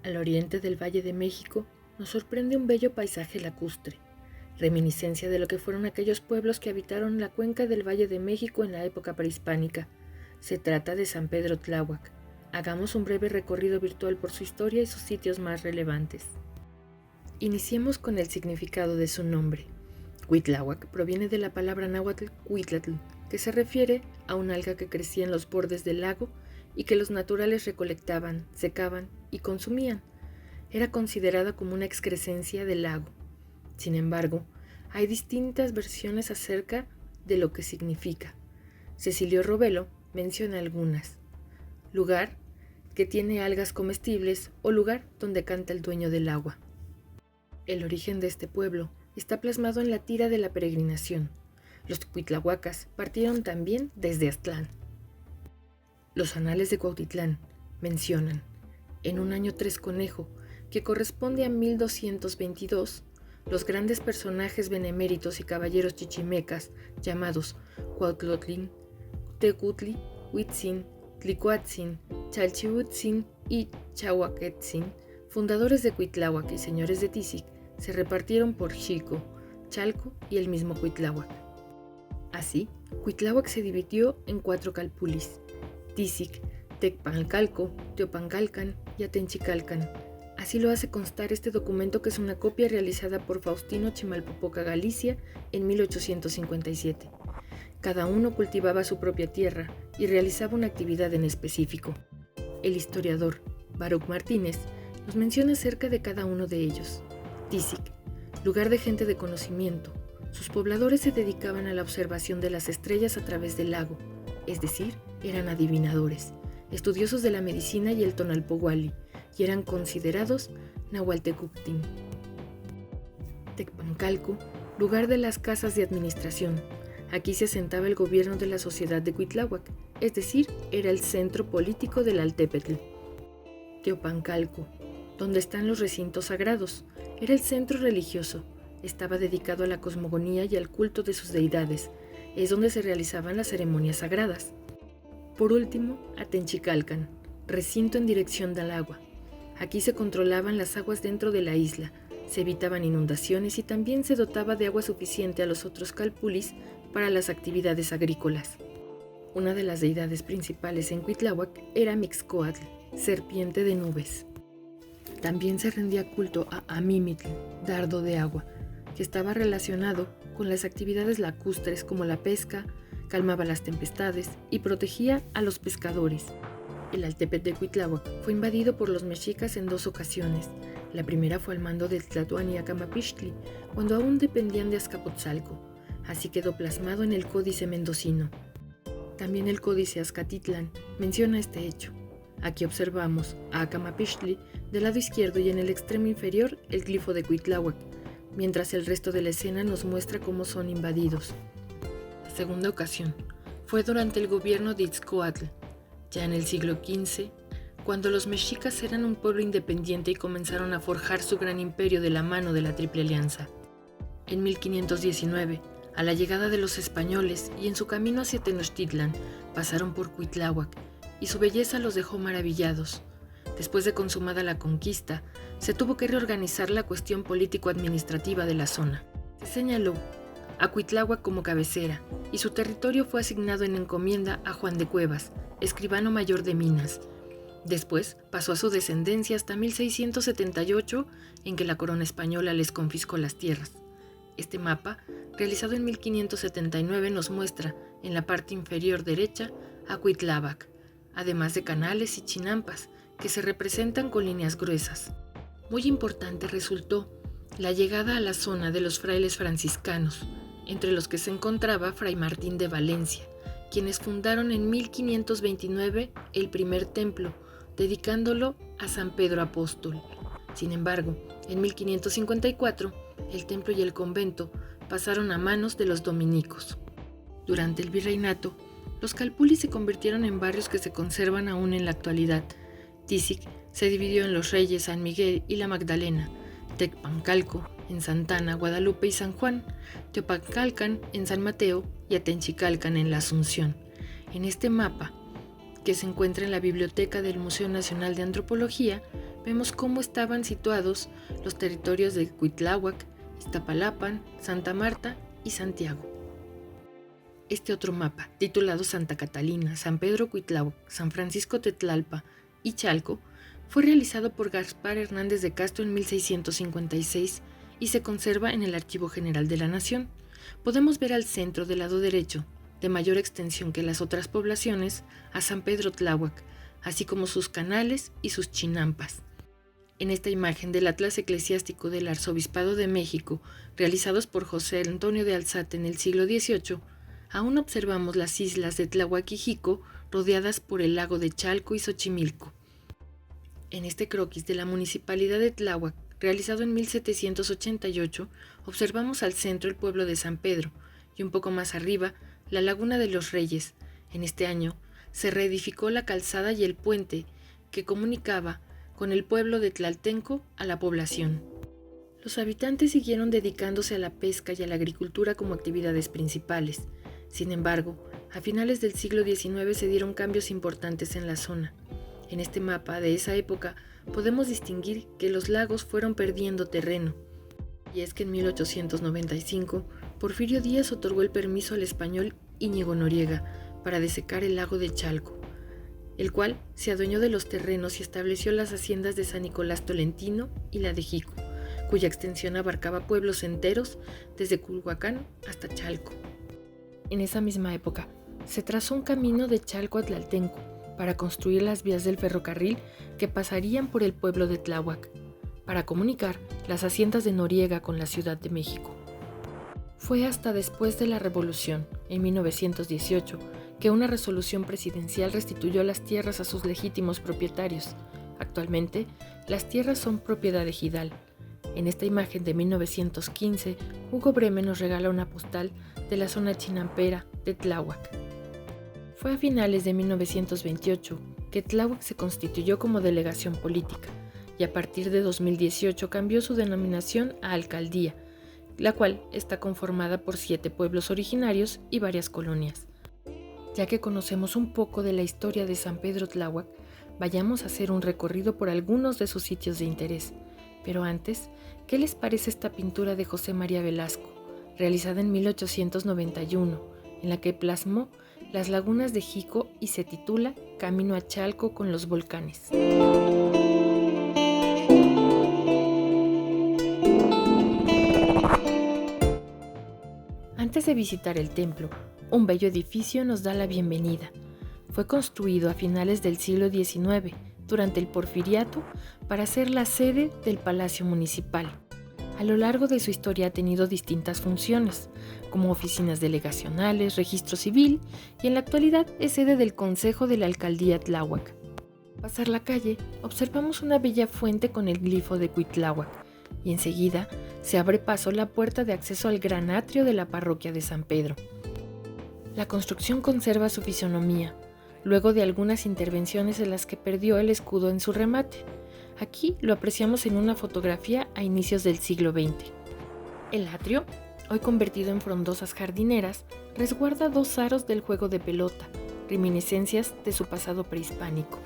Al oriente del Valle de México nos sorprende un bello paisaje lacustre, reminiscencia de lo que fueron aquellos pueblos que habitaron la cuenca del Valle de México en la época prehispánica. Se trata de San Pedro Tláhuac. Hagamos un breve recorrido virtual por su historia y sus sitios más relevantes. Iniciemos con el significado de su nombre. Cuitláhuac proviene de la palabra náhuatl cuitlatl, que se refiere a un alga que crecía en los bordes del lago y que los naturales recolectaban, secaban y consumían. Era considerada como una excrescencia del lago. Sin embargo, hay distintas versiones acerca de lo que significa. Cecilio Robelo menciona algunas. Lugar que tiene algas comestibles o lugar donde canta el dueño del agua. El origen de este pueblo está plasmado en la tira de la peregrinación. Los cuitlahuacas partieron también desde Aztlán. Los anales de Cuautitlán mencionan, en un año 3 conejo, que corresponde a 1222, los grandes personajes beneméritos y caballeros chichimecas llamados Cuautlotlin, Tecutli, Huitzin, Tlicuatzin, Chalchihuitzin y Chahuaquetzin, fundadores de Cuitláhuac y señores de Tizic, se repartieron por Xico, Chalco y el mismo Cuitláhuac. Así, Cuitláhuac se dividió en 4 calpulis: Tizic, Tecpancalco, Teopancalcan y Atenchicalcan. Así lo hace constar este documento, que es una copia realizada por Faustino Chimalpopoca Galicia en 1857. Cada uno cultivaba su propia tierra y realizaba una actividad en específico. El historiador Baruch Martínez nos menciona acerca de cada uno de ellos. Tizic, lugar de gente de conocimiento. Sus pobladores se dedicaban a la observación de las estrellas a través del lago, es decir, eran adivinadores, estudiosos de la medicina y el tonalpohualli, y eran considerados nahualtecuctin. Tecpancalco, lugar de las casas de administración. Aquí se asentaba el gobierno de la sociedad de Cuitláhuac, es decir, era el centro político del Altépetl. Teopancalco, donde están los recintos sagrados, era el centro religioso, estaba dedicado a la cosmogonía y al culto de sus deidades, es donde se realizaban las ceremonias sagradas. Por último, Atenchicalcan, recinto en dirección del agua. Aquí se controlaban las aguas dentro de la isla, se evitaban inundaciones y también se dotaba de agua suficiente a los otros calpulis para las actividades agrícolas. Una de las deidades principales en Cuitláhuac era Mixcoatl, serpiente de nubes. También se rendía culto a Amímitl, dardo de agua, que estaba relacionado con las actividades lacustres como la pesca, calmaba las tempestades y protegía a los pescadores. El Altépetl de Cuitláhuac fue invadido por los mexicas en 2 ocasiones. La primera fue al mando de Tlatoani Acamapixtli, cuando aún dependían de Azcapotzalco. Así quedó plasmado en el Códice Mendocino. También el Códice Azcatitlán menciona este hecho. Aquí observamos a Acamapixtli del lado izquierdo y en el extremo inferior el glifo de Cuitláhuac, mientras el resto de la escena nos muestra cómo son invadidos. La segunda ocasión fue durante el gobierno de Itzcoatl, ya en el siglo XV, cuando los mexicas eran un pueblo independiente y comenzaron a forjar su gran imperio de la mano de la Triple Alianza. En 1519, a la llegada de los españoles y en su camino hacia Tenochtitlan, pasaron por Cuitláhuac y su belleza los dejó maravillados. Después de consumada la conquista, se tuvo que reorganizar la cuestión político-administrativa de la zona. Se señaló a Cuitláhuac como cabecera y su territorio fue asignado en encomienda a Juan de Cuevas, escribano mayor de Minas. Después pasó a su descendencia hasta 1678, en que la corona española les confiscó las tierras. Este mapa, realizado en 1579, nos muestra, en la parte inferior derecha, a Cuitláhuac, además de canales y chinampas, que se representan con líneas gruesas. Muy importante resultó la llegada a la zona de los frailes franciscanos, entre los que se encontraba Fray Martín de Valencia, quienes fundaron en 1529 el primer templo, dedicándolo a San Pedro Apóstol. Sin embargo, en 1554, el templo y el convento pasaron a manos de los dominicos. Durante el virreinato, los calpulis se convirtieron en barrios que se conservan aún en la actualidad. Tizic se dividió en Los Reyes, San Miguel y La Magdalena, Tecpancalco en Santana, Guadalupe y San Juan, Teopancalcan en San Mateo y Atenchicalcan en la Asunción. En este mapa, que se encuentra en la biblioteca del Museo Nacional de Antropología, vemos cómo estaban situados los territorios de Cuitláhuac, Iztapalapan, Santa Marta y Santiago. Este otro mapa, titulado Santa Catalina, San Pedro Cuitláhuac, San Francisco Tetlalpa y Chalco, fue realizado por Gaspar Hernández de Castro en 1656 y se conserva en el Archivo General de la Nación. Podemos ver al centro del lado derecho, de mayor extensión que las otras poblaciones, a San Pedro Tláhuac, así como sus canales y sus chinampas. En esta imagen del Atlas Eclesiástico del Arzobispado de México, realizados por José Antonio de Alzate en el siglo XVIII, aún observamos las islas de Tláhuac y Jico rodeadas por el lago de Chalco y Xochimilco. En este croquis de la Municipalidad de Tláhuac, realizado en 1788, observamos al centro el pueblo de San Pedro y un poco más arriba la Laguna de los Reyes. En este año se reedificó la calzada y el puente que comunicaba con el pueblo de Tlaltenco a la población. Los habitantes siguieron dedicándose a la pesca y a la agricultura como actividades principales. Sin embargo, a finales del siglo XIX se dieron cambios importantes en la zona. En este mapa de esa época podemos distinguir que los lagos fueron perdiendo terreno. Y es que en 1895, Porfirio Díaz otorgó el permiso al español Íñigo Noriega para desecar el lago de Chalco, el cual se adueñó de los terrenos y estableció las haciendas de San Nicolás Tolentino y la de Jico, cuya extensión abarcaba pueblos enteros desde Culhuacán hasta Chalco. En esa misma época, se trazó un camino de Chalco a Tlaltenco para construir las vías del ferrocarril que pasarían por el pueblo de Tláhuac, para comunicar las haciendas de Noriega con la Ciudad de México. Fue hasta después de la Revolución, en 1918, que una resolución presidencial restituyó las tierras a sus legítimos propietarios. Actualmente, las tierras son propiedad de Gidal. En esta imagen de 1915, Hugo Bremen nos regala una postal de la zona chinampera de Tláhuac. Fue a finales de 1928 que Tláhuac se constituyó como delegación política y a partir de 2018 cambió su denominación a alcaldía, la cual está conformada por 7 pueblos originarios y varias colonias. Ya que conocemos un poco de la historia de San Pedro Tláhuac, vayamos a hacer un recorrido por algunos de sus sitios de interés. Pero antes, ¿qué les parece esta pintura de José María Velasco, realizada en 1891, en la que plasmó las lagunas de Jico y se titula Camino a Chalco con los volcanes? Antes de visitar el templo, un bello edificio nos da la bienvenida. Fue construido a finales del siglo XIX, durante el Porfiriato, para ser la sede del Palacio Municipal. A lo largo de su historia ha tenido distintas funciones, como oficinas delegacionales, registro civil, y en la actualidad es sede del Consejo de la Alcaldía Tláhuac. Al pasar la calle, observamos una bella fuente con el glifo de Cuitláhuac, y enseguida se abre paso la puerta de acceso al gran atrio de la parroquia de San Pedro. La construcción conserva su fisonomía, luego de algunas intervenciones en las que perdió el escudo en su remate. Aquí lo apreciamos en una fotografía a inicios del siglo XX. El atrio, hoy convertido en frondosas jardineras, resguarda 2 aros del juego de pelota, reminiscencias de su pasado prehispánico.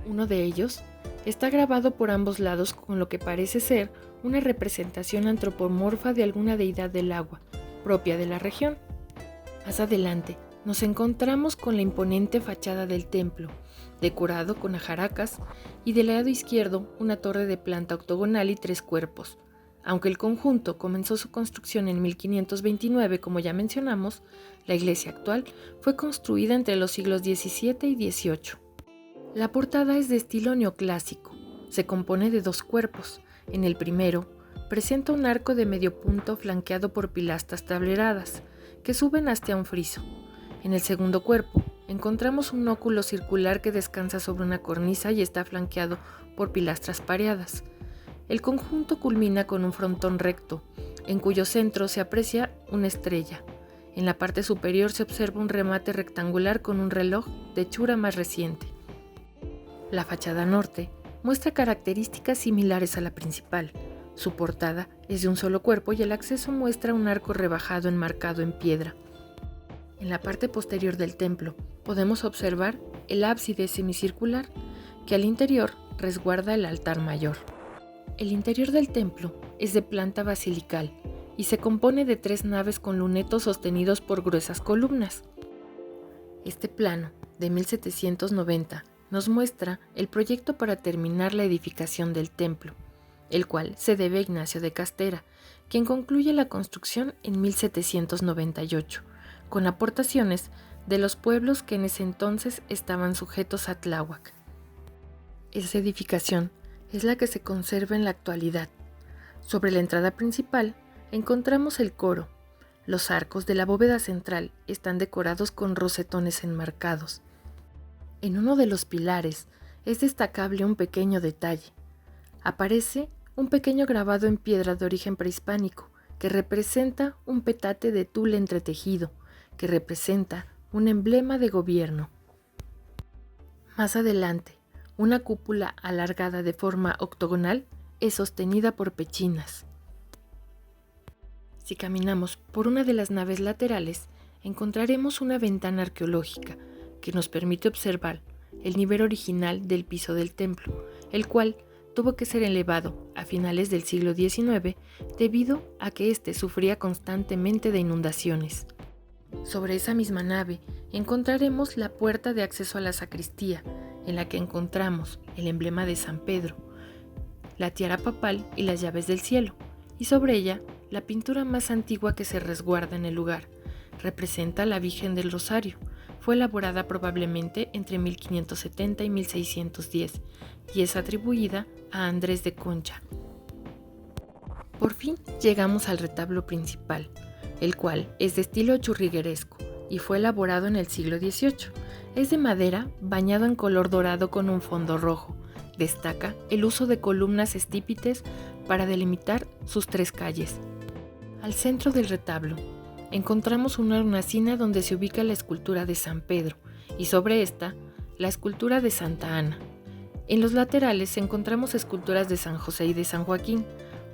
Uno de ellos está grabado por ambos lados con lo que parece ser una representación antropomorfa de alguna deidad del agua, propia de la región. Más adelante, nos encontramos con la imponente fachada del templo, decorado con ajaracas, y del lado izquierdo una torre de planta octogonal y 3 cuerpos. Aunque el conjunto comenzó su construcción en 1529, como ya mencionamos, la iglesia actual fue construida entre los siglos XVII y XVIII. La portada es de estilo neoclásico. Se compone de 2 cuerpos. En el primero, presenta un arco de medio punto flanqueado por pilastras tableradas, que suben hasta un friso. En el segundo cuerpo, encontramos un óculo circular que descansa sobre una cornisa y está flanqueado por pilastras pareadas. El conjunto culmina con un frontón recto, en cuyo centro se aprecia una estrella. En la parte superior se observa un remate rectangular con un reloj de hechura más reciente. La fachada norte muestra características similares a la principal. Su portada Es de un solo cuerpo y el acceso muestra un arco rebajado enmarcado en piedra. En la parte posterior del templo podemos observar el ábside semicircular que al interior resguarda el altar mayor. El interior del templo es de planta basilical y se compone de 3 naves con lunetos sostenidos por gruesas columnas. Este plano, de 1790, nos muestra el proyecto para terminar la edificación del templo, el cual se debe a Ignacio de Castera, quien concluye la construcción en 1798, con aportaciones de los pueblos que en ese entonces estaban sujetos a Tláhuac. Esa edificación es la que se conserva en la actualidad. Sobre la entrada principal encontramos el coro. Los arcos de la bóveda central están decorados con rosetones enmarcados. En uno de los pilares es destacable un pequeño detalle. Aparece un pequeño grabado en piedra de origen prehispánico que representa un petate de tul entretejido, que representa un emblema de gobierno. Más adelante, una cúpula alargada de forma octogonal es sostenida por pechinas. Si caminamos por una de las naves laterales, encontraremos una ventana arqueológica que nos permite observar el nivel original del piso del templo, el cual tuvo que ser elevado a finales del siglo XIX debido a que éste sufría constantemente de inundaciones. Sobre esa misma nave encontraremos la puerta de acceso a la sacristía, en la que encontramos el emblema de San Pedro, la tiara papal y las llaves del cielo, y sobre ella la pintura más antigua que se resguarda en el lugar. Representa a la Virgen del Rosario. Fue elaborada probablemente entre 1570 y 1610 y es atribuida a Andrés de Concha. Por fin llegamos al retablo principal, el cual es de estilo churrigueresco y fue elaborado en el siglo XVIII. Es de madera bañado en color dorado con un fondo rojo. Destaca el uso de columnas estípites para delimitar sus 3 calles. Al centro del retablo encontramos una hornacina donde se ubica la escultura de San Pedro y sobre esta la escultura de Santa Ana. En los laterales encontramos esculturas de San José y de San Joaquín,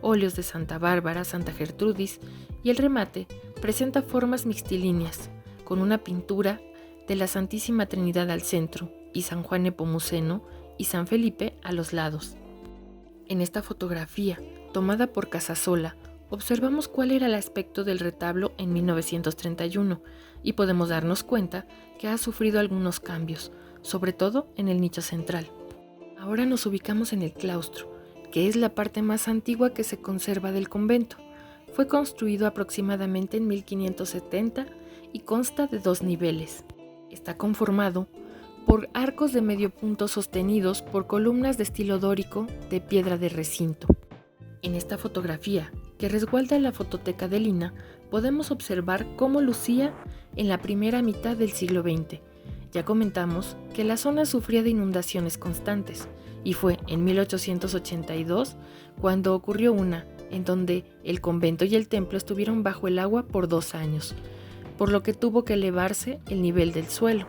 óleos de Santa Bárbara, Santa Gertrudis y el remate presenta formas mixtilíneas con una pintura de la Santísima Trinidad al centro y San Juan Nepomuceno y San Felipe a los lados. En esta fotografía, tomada por Casasola, observamos cuál era el aspecto del retablo en 1931 y podemos darnos cuenta que ha sufrido algunos cambios, sobre todo en el nicho central. Ahora nos ubicamos en el claustro, que es la parte más antigua que se conserva del convento. Fue construido aproximadamente en 1570 y consta de 2 niveles. Está conformado por arcos de medio punto sostenidos por columnas de estilo dórico de piedra de recinto. En esta fotografía, que resguarda la fototeca de Lina, podemos observar cómo lucía en la primera mitad del siglo XX. Ya comentamos que la zona sufría de inundaciones constantes, y fue en 1882 cuando ocurrió una en donde el convento y el templo estuvieron bajo el agua por 2 años, por lo que tuvo que elevarse el nivel del suelo.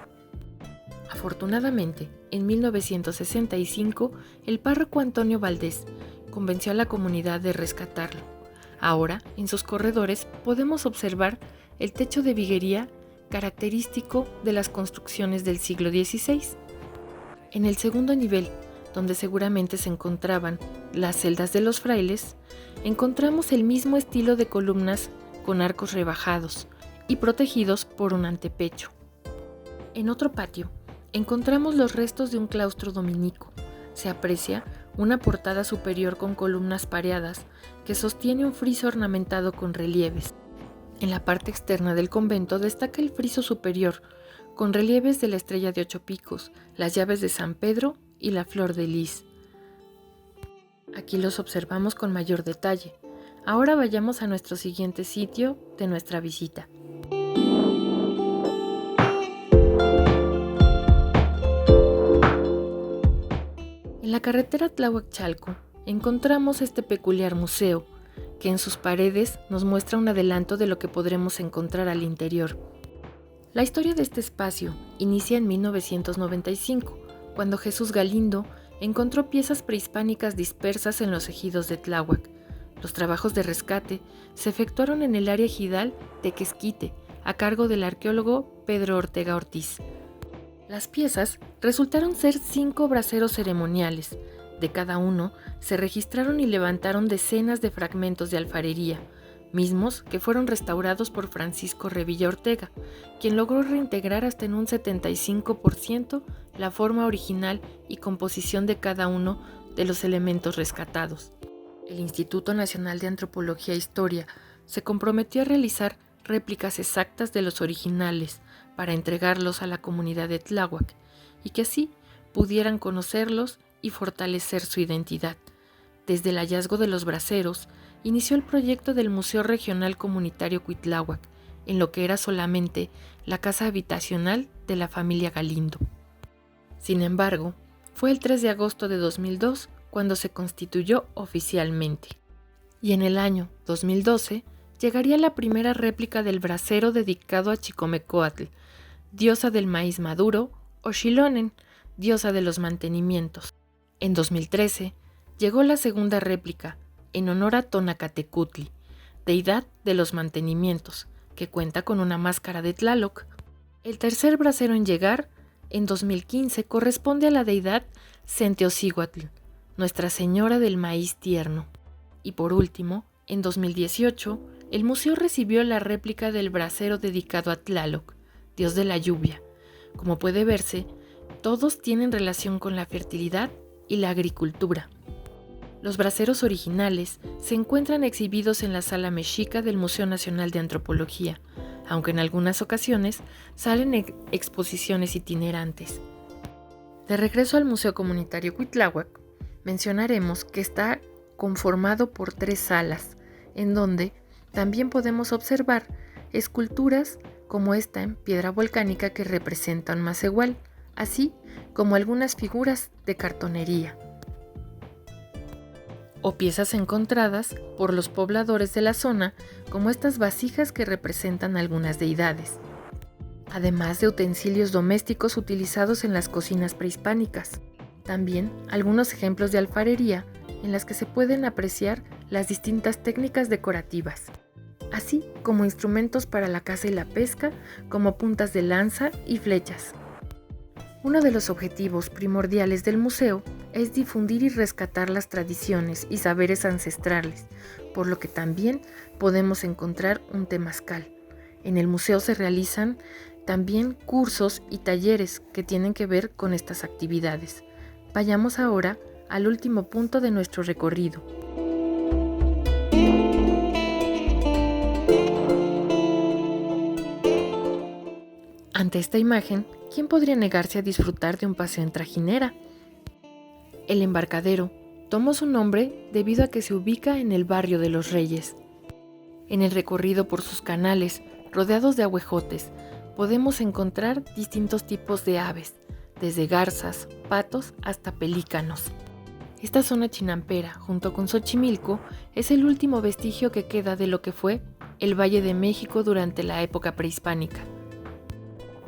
Afortunadamente, en 1965, el párroco Antonio Valdés convenció a la comunidad de rescatarlo. Ahora, en sus corredores, podemos observar el techo de viguería característico de las construcciones del siglo XVI. En el segundo nivel, donde seguramente se encontraban las celdas de los frailes, encontramos el mismo estilo de columnas con arcos rebajados y protegidos por un antepecho. En otro patio, encontramos los restos de un claustro dominico. Se aprecia una portada superior con columnas pareadas que sostiene un friso ornamentado con relieves. En la parte externa del convento destaca el friso superior, con relieves de la estrella de 8 picos, las llaves de San Pedro y la flor de lis. Aquí los observamos con mayor detalle. Ahora vayamos a nuestro siguiente sitio de nuestra visita. En la carretera Tláhuac-Chalco encontramos este peculiar museo, que en sus paredes nos muestra un adelanto de lo que podremos encontrar al interior. La historia de este espacio inicia en 1995, cuando Jesús Galindo encontró piezas prehispánicas dispersas en los ejidos de Tláhuac. Los trabajos de rescate se efectuaron en el área ejidal de Quesquite, a cargo del arqueólogo Pedro Ortega Ortiz. Las piezas resultaron ser 5 braseros ceremoniales. De cada uno se registraron y levantaron decenas de fragmentos de alfarería, mismos que fueron restaurados por Francisco Revilla Ortega, quien logró reintegrar hasta en un 75% la forma original y composición de cada uno de los elementos rescatados. El Instituto Nacional de Antropología e Historia se comprometió a realizar réplicas exactas de los originales para entregarlos a la comunidad de Tláhuac y que así pudieran conocerlos y fortalecer su identidad. Desde el hallazgo de los braseros, inició el proyecto del Museo Regional Comunitario Cuitláhuac, en lo que era solamente la casa habitacional de la familia Galindo. Sin embargo, fue el 3 de agosto de 2002 cuando se constituyó oficialmente. Y en el año 2012 llegaría la primera réplica del brasero dedicado a Chicomecoatl, diosa del maíz maduro, o Xilonen, diosa de los mantenimientos. En 2013 llegó la segunda réplica, en honor a Tonacatecutli, deidad de los mantenimientos, que cuenta con una máscara de Tlaloc. El tercer brasero en llegar, en 2015, corresponde a la deidad Centeocíhuatl, Nuestra Señora del Maíz Tierno. Y por último, en 2018, el museo recibió la réplica del brasero dedicado a Tlaloc, dios de la lluvia. Como puede verse, todos tienen relación con la fertilidad y la agricultura. Los braseros originales se encuentran exhibidos en la Sala Mexica del Museo Nacional de Antropología, aunque en algunas ocasiones salen exposiciones itinerantes. De regreso al Museo Comunitario Cuitláhuac, mencionaremos que está conformado por 3 salas, en donde también podemos observar esculturas como esta en piedra volcánica que representa un macehual, así como algunas figuras de cartonería o piezas encontradas por los pobladores de la zona, como estas vasijas que representan algunas deidades, además de utensilios domésticos utilizados en las cocinas prehispánicas. También algunos ejemplos de alfarería en las que se pueden apreciar las distintas técnicas decorativas, así como instrumentos para la caza y la pesca, como puntas de lanza y flechas. Uno de los objetivos primordiales del museo es difundir y rescatar las tradiciones y saberes ancestrales, por lo que también podemos encontrar un temazcal. En el museo se realizan también cursos y talleres que tienen que ver con estas actividades. Vayamos ahora al último punto de nuestro recorrido. Ante esta imagen, ¿quién podría negarse a disfrutar de un paseo en trajinera? El embarcadero tomó su nombre debido a que se ubica en el barrio de Los Reyes. En el recorrido por sus canales, rodeados de ahuejotes, podemos encontrar distintos tipos de aves, desde garzas, patos hasta pelícanos. Esta zona chinampera, junto con Xochimilco, es el último vestigio que queda de lo que fue el Valle de México durante la época prehispánica.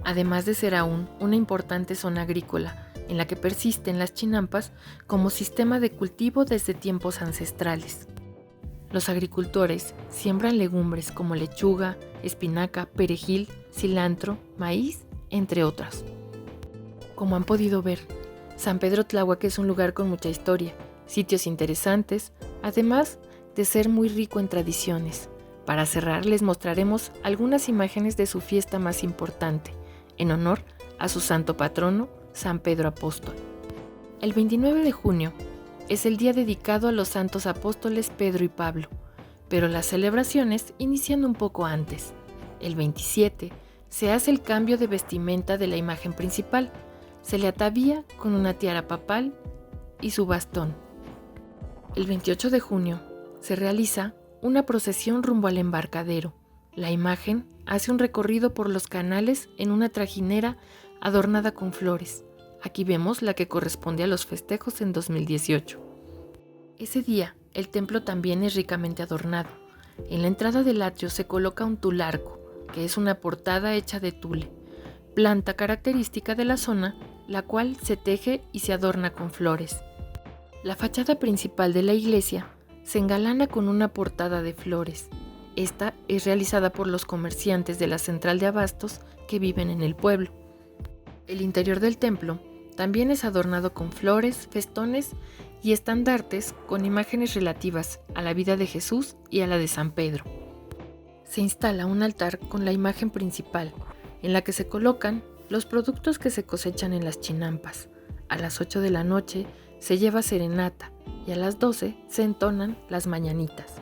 Además de ser aún una importante zona agrícola, en la que persisten las chinampas como sistema de cultivo desde tiempos ancestrales. Los agricultores siembran legumbres como lechuga, espinaca, perejil, cilantro, maíz, entre otras. Como han podido ver, San Pedro Tláhuac es un lugar con mucha historia, sitios interesantes, además de ser muy rico en tradiciones. Para cerrar les mostraremos algunas imágenes de su fiesta más importante, en honor a su santo patrono, San Pedro Apóstol. El 29 de junio es el día dedicado a los santos apóstoles Pedro y Pablo, pero las celebraciones inician un poco antes. El 27 se hace el cambio de vestimenta de la imagen principal, se le atavía con una tiara papal y su bastón. El 28 de junio se realiza una procesión rumbo al embarcadero. La imagen hace un recorrido por los canales en una trajinera adornada con flores. Aquí vemos la que corresponde a los festejos en 2018. Ese día, el templo también es ricamente adornado. En la entrada del atrio se coloca un tularco, que es una portada hecha de tule, planta característica de la zona, la cual se teje y se adorna con flores. La fachada principal de la iglesia se engalana con una portada de flores. Esta es realizada por los comerciantes de la central de abastos que viven en el pueblo. El interior del templo también es adornado con flores, festones y estandartes con imágenes relativas a la vida de Jesús y a la de San Pedro. Se instala un altar con la imagen principal, en la que se colocan los productos que se cosechan en las chinampas. A las 8 de la noche se lleva serenata y a las 12 se entonan las mañanitas.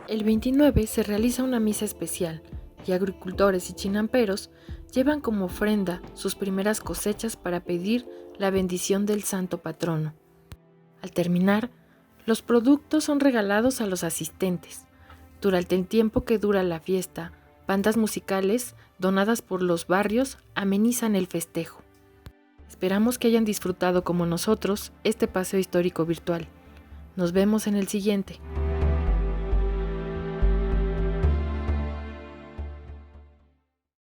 El 29 se realiza una misa especial y agricultores y chinamperos llevan como ofrenda sus primeras cosechas para pedir la bendición del santo patrono. Al terminar, los productos son regalados a los asistentes. Durante el tiempo que dura la fiesta, bandas musicales donadas por los barrios amenizan el festejo. Esperamos que hayan disfrutado como nosotros este paseo histórico virtual. Nos vemos en el siguiente.